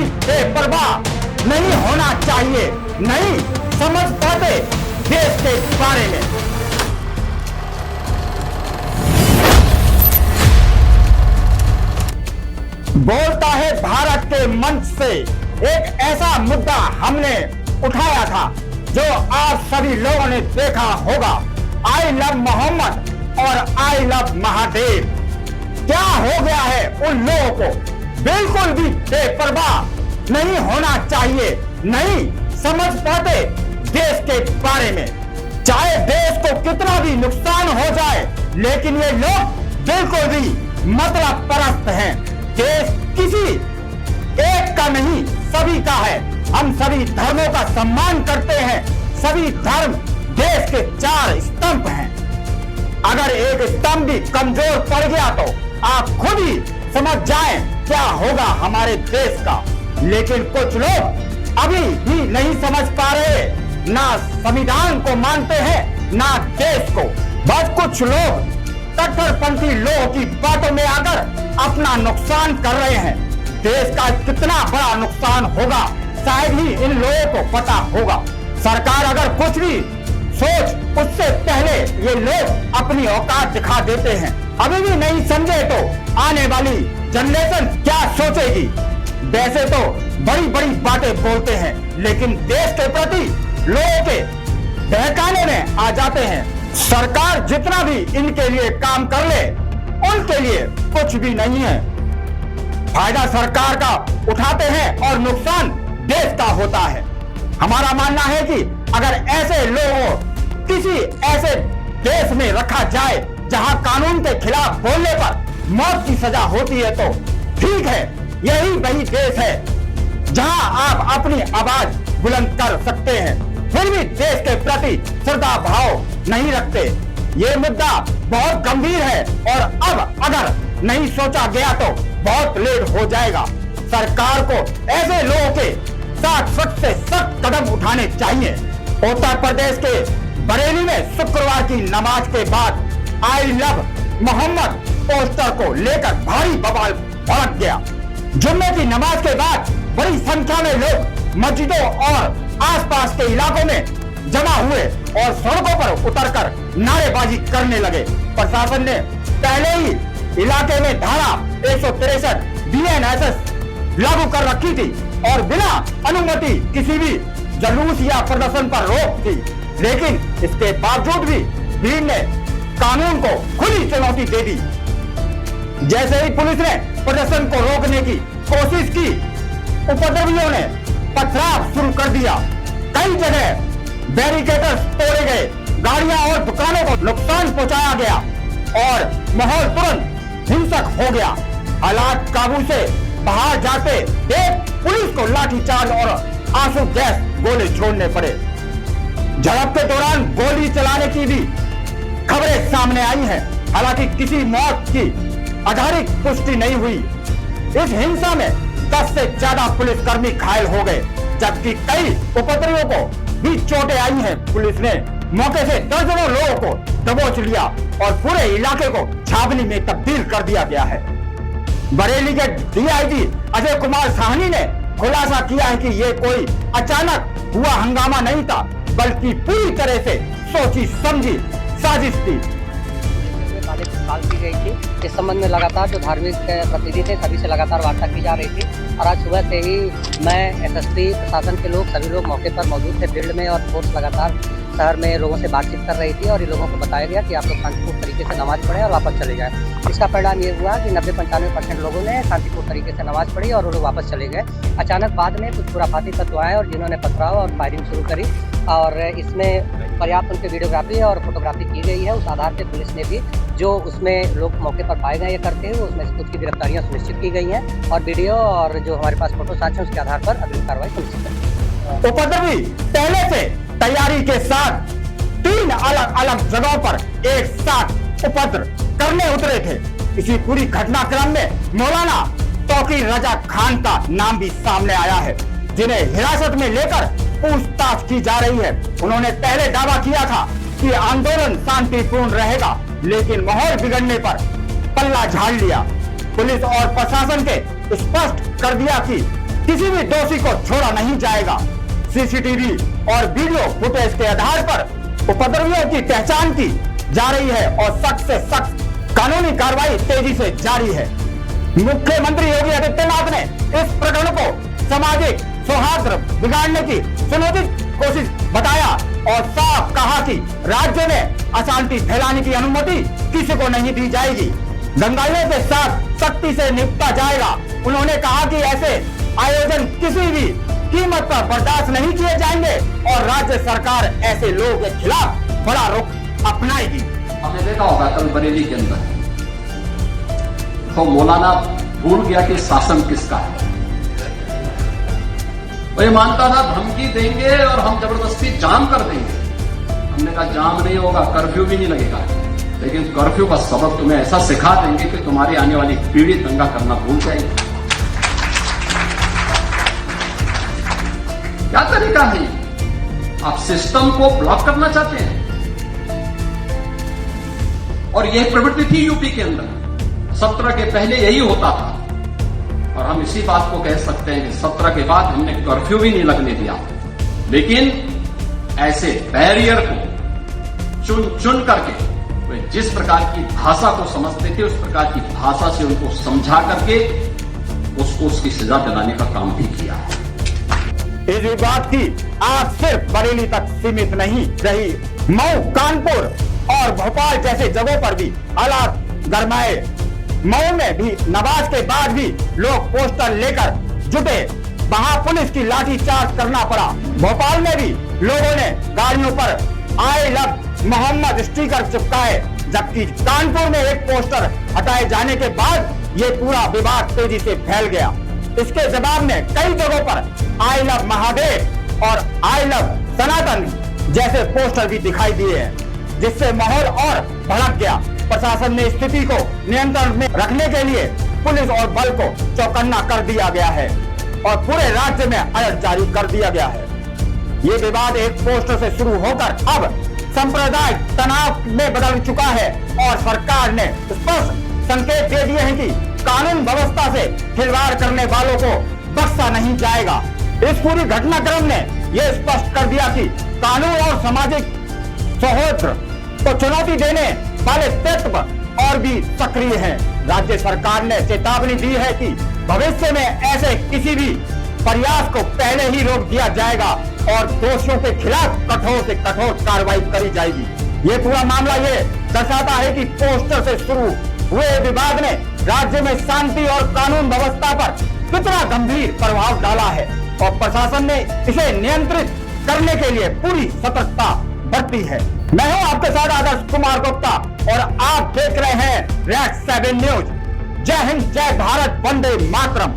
भी बेपरवाह नहीं होना चाहिए, नहीं समझ पाते देश के बारे में। बोलता है भारत के मंच से एक ऐसा मुद्दा हमने उठाया था जो आप सभी लोगों ने देखा होगा, आई लव मोहम्मद और आई लव महादेव। क्या हो गया है उन लोगों को, बिल्कुल भी बेपरवाह नहीं होना चाहिए, नहीं समझ पाते देश के बारे में। चाहे देश को कितना भी नुकसान हो जाए, लेकिन ये लोग बिल्कुल भी मतलब परस्त हैं। देश किसी एक का नहीं, सभी का है। हम सभी धर्मों का सम्मान करते हैं, सभी धर्म देश के 4 स्तंभ हैं। अगर एक स्तंभ भी कमजोर पड़ गया तो आप खुद ही समझ जाएं क्या होगा हमारे देश का। लेकिन कुछ लोग अभी भी नहीं समझ पा रहे, ना संविधान को मानते हैं ना देश को। बस कुछ लोग कट्टरपंथी लोगों की बातों में आकर अपना नुकसान कर रहे हैं। देश का कितना बड़ा नुकसान होगा शायद ही इन लोगों को पता होगा। सरकार अगर कुछ भी सोच उससे पहले ये लोग अपनी औकात दिखा देते हैं। अभी भी नहीं समझे तो आने वाली जनरेशन क्या सोचेगी। वैसे तो बड़ी बड़ी बातें बोलते हैं, लेकिन देश के प्रति लोगों के बहकाने में आ जाते हैं। सरकार जितना भी इनके लिए काम कर ले, उनके लिए कुछ भी नहीं है। फायदा सरकार का उठाते हैं और नुकसान देश का होता है। हमारा मानना है कि अगर ऐसे लोगों किसी ऐसे देश में रखा जाए जहां कानून के खिलाफ बोलने पर मौत की सजा होती है तो ठीक है, यही वही देश है जहां आप अपनी आवाज बुलंद कर सकते हैं, फिर भी देश के प्रति श्रद्धा भाव नहीं रखते। ये मुद्दा बहुत गंभीर है और अब अगर नहीं सोचा गया तो बहुत लेट हो जाएगा। सरकार को ऐसे लोगों के साथ सख्त से सख्त कदम उठाने चाहिए। उत्तर प्रदेश के बरेली में शुक्रवार की नमाज के बाद आई लव मोहम्मद पोस्टर को लेकर भारी बवाल भड़क गया। जुम्मे की नमाज के बाद बड़ी संख्या में लोग मस्जिदों और आसपास के इलाकों में जमा हुए और सड़कों पर उतरकर नारेबाजी करने लगे। प्रशासन ने पहले ही इलाके में धारा 163 BNSS लागू कर रखी थी और बिना अनुमति किसी भी जुलूस या प्रदर्शन पर रोक थी, लेकिन इसके बावजूद भी भीड़ ने कानून को खुली चुनौती दे दी। जैसे ही पुलिस ने प्रदर्शन को रोकने की कोशिश की, उपद्रवियों ने पथराव शुरू कर दिया। कई जगह बैरिकेड्स तोड़े गए, गाड़ियां और दुकानों को नुकसान पहुंचाया गया और माहौल तुरंत हिंसक हो गया। हालात काबू से बाहर जाते देख पुलिस को लाठीचार्ज और आंसू गैस गोले छोड़ने पड़े। झड़प के दौरान गोली चलाने की भी खबरें सामने आई हैं। हालांकि किसी मौत की आधिकारिक पुष्टि नहीं हुई। इस हिंसा में 10 से ज्यादा पुलिसकर्मी घायल हो गए, जबकि कई उपद्रवियों को भी चोटें आई हैं। पुलिस ने मौके से दर्जनों लोगों को दबोच लिया और पूरे इलाके को छावनी में तब्दील कर दिया गया है। बरेली के DIG अजय कुमार साहनी ने खुलासा किया है कि ये कोई अचानक हुआ हंगामा नहीं था, बल्कि पूरी तरह से सोची समझी साजिश थी। कॉल की गई थी। इस संबंध में लगातार जो धार्मिक प्रतिनिधि थे सभी से लगातार वार्ता की जा रही थी और आज सुबह से ही मैं SSP प्रशासन के लोग सभी लोग मौके पर मौजूद थे फील्ड में और फोर्स लगातार शहर में लोगों से बातचीत कर रही थी और इन लोगों को बताया गया कि आप लोग शांतिपूर्ण तरीके से नमाज पढ़ें और वापस चले जाएं। इसका परिणाम ये हुआ कि 90-95% लोगों ने शांतिपूर्ण तरीके से नमाज पढ़ी और वो लोग वापस चले गए। अचानक बाद में कुछ खुराफाती तत्व आए और जिन्होंने पथराव और फायरिंग शुरू करी और इसमें पर्याप्त उनकी वीडियोग्राफी और फोटोग्राफी की गई है। उस आधार पर पुलिस ने भी जो उसमें लोग मौके पर पाए गए ये करते हुए उसमें से कुछ की गिरफ्तारियां सुनिश्चित की गई हैं और वीडियो और जो हमारे पास फोटो साक्ष्य उसके आधार पर अगली कार्रवाई सुनिश्चित करेंगे। उपद्रवी पहले से तैयारी के साथ 3 अलग अलग जगहों पर एक साथ उपद्रव करने उतरे थे। इसी पूरी घटनाक्रम में मौलाना तौकीर रजा खान का नाम भी सामने आया है, जिन्हें हिरासत में लेकर पूछताछ की जा रही है। उन्होंने पहले दावा किया था कि आंदोलन शांतिपूर्ण रहेगा, लेकिन माहौल बिगड़ने पर पल्ला झाड़ लिया। पुलिस और प्रशासन के स्पष्ट कर दिया कि किसी भी दोषी को छोड़ा नहीं जाएगा। सीसीटीवी और वीडियो फुटेज के आधार पर उपद्रवियों की पहचान की जा रही है और सख्त से सख्त कानूनी कार्रवाई तेजी से जारी है। मुख्यमंत्री योगी आदित्यनाथ ने इस प्रकरण को सामाजिक सौहार्द बिगाड़ने की सुनियोजित कोशिश बताया और साफ कहा कि राज्य में अशांति फैलाने की अनुमति किसी को नहीं दी जाएगी। दंगाइयों के साथ सख्ती से निपटा जाएगा। उन्होंने कहा कि ऐसे आयोजन किसी भी कीमत पर बर्दाश्त नहीं किए जाएंगे और राज्य सरकार ऐसे लोगों के खिलाफ बड़ा रुख अपनाएगी। हमने देखा होगा कल बरेली के अंदर तो मौलाना भूल गया कि शासन किसका है। वो मानता था धमकी देंगे और हम जबरदस्ती जाम कर देंगे। हमने कहा जाम नहीं होगा, कर्फ्यू भी नहीं लगेगा, लेकिन कर्फ्यू का सबक तुम्हें ऐसा सिखा देंगे कि तुम्हारी आने वाली पीढ़ी दंगा करना भूल जाएगी। क्या तरीका है? आप सिस्टम को ब्लॉक करना चाहते हैं और यह प्रवृत्ति थी यूपी के अंदर। 17 के पहले यही होता था और हम इसी बात को कह सकते हैं कि 17 के बाद हमने कर्फ्यू भी नहीं लगने दिया, लेकिन ऐसे बैरियर को चुन चुन करके वे जिस प्रकार की भाषा को समझते थे उस प्रकार की भाषा से उनको समझा करके उसको उसकी सजा दिलाने का काम भी किया है। इस विवाद की आग सिर्फ बरेली तक सीमित नहीं रही। मऊ, कानपुर और भोपाल जैसे जगहों पर भी हालात गरमाए। मऊ में भी नमाज के बाद भी लोग पोस्टर लेकर जुटे, वहां पुलिस की लाठीचार्ज करना पड़ा। भोपाल में भी लोगों ने गाड़ियों पर आई लव मोहम्मद स्टिकर चिपकाए, जबकि कानपुर में एक पोस्टर हटाए जाने के बाद ये पूरा विवाद तेजी से फैल गया। इसके जवाब में कई जगहों पर आई लव महादेव और आई लव सनातन जैसे पोस्टर भी दिखाई दिए हैं, जिससे माहौल और भड़क गया। प्रशासन ने स्थिति को नियंत्रण में रखने के लिए पुलिस और बल को चौकन्ना कर दिया गया है और पूरे राज्य में अलर्ट जारी कर दिया गया है। ये विवाद एक पोस्टर से शुरू होकर अब सांप्रदायिक तनाव में बदल चुका है और सरकार ने स्पष्ट संकेत दे दिए हैं कि कानून व्यवस्था से खिलवाड़ करने वालों को बख्शा नहीं जाएगा। इस पूरी घटनाक्रम ने यह स्पष्ट कर दिया कि कानून और सामाजिक सौहार्द को चुनौती देने वाले तत्व और भी सक्रिय हैं। राज्य सरकार ने चेतावनी दी है कि भविष्य में ऐसे किसी भी प्रयास को पहले ही रोक दिया जाएगा और दोषियों के खिलाफ कठोर से कठोर कार्रवाई करी जाएगी। ये पूरा मामला ये दर्शाता है कि पोस्टर से शुरू हुए विवाद ने राज्य में शांति और कानून व्यवस्था पर कितना गंभीर प्रभाव डाला है और प्रशासन ने इसे नियंत्रित करने के लिए पूरी सतर्कता बरती है। मैं हूं आपके साथ आदर्श कुमार गुप्ता और आप देख रहे हैं रेड 7 न्यूज। जय हिंद, जय भारत, वंदे मातरम।